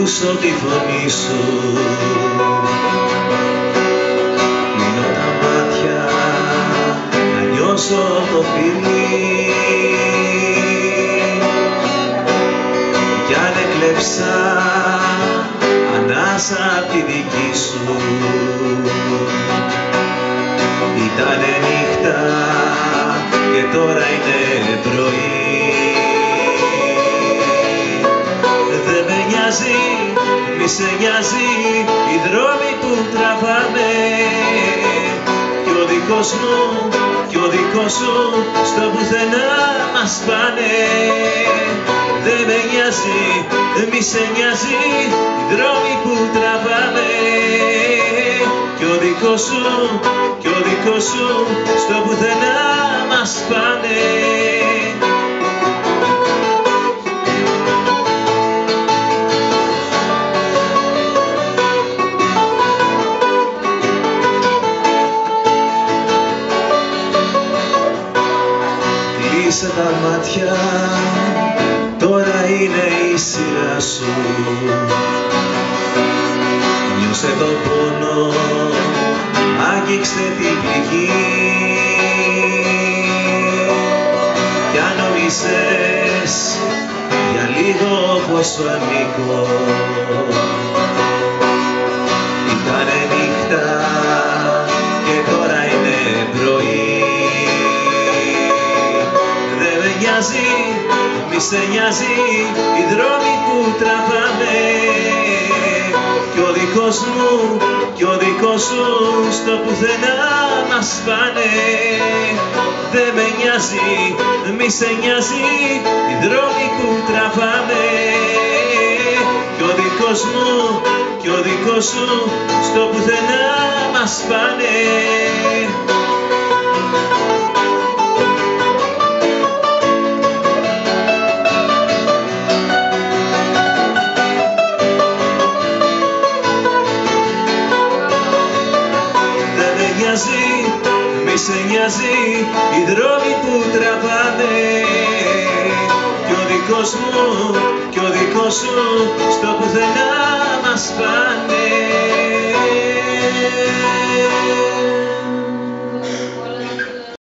ακούσω τη φωνή σου. Κλείνω τα μάτια να νιώσω το φιλί, κι αν έκλεψα ανάσα απ' τη δική σου. Ήτανε νύχτα και τώρα είναι πρωί. Δεν με νοιάζει, μη σε νοιάζει οι δρόμοι που τραβάμε, κι ο δικός μου κι ο δικός σου στο πουθενά μας πάνε. Δεν με νοιάζει, μη σε νοιάζει οι δρόμοι που τραβάμε, κι ο δικός σου κι ο δικός σου στο πουθενά μας πάνε. Κλείσε τα μάτια, τώρα είναι η σειρά σου. Νιώσε το πόνο, άγγιξε την πληγή, κι αν νομίζες για λίγο πως σου ανήκω. Ήτανε νύχτα και τώρα είναι πρωί. Δεν με νοιάζει, μη σε νοιάζει οι δρόμοι που τραβάμε, κι ο δικός μου κι ο δικός σου στο πουθενά μας πάνε. Δεν με νοιάζει, μη σε νοιάζει οι δρόμοι που τραβάμε, κι ο δικός μου κι ο δικός σου στο πουθενά μας πάνε. Μη σε νοιάζει οι δρόμοι που τραβάμε, κι ο δικός μου κι ο δικός σου στο πουθενά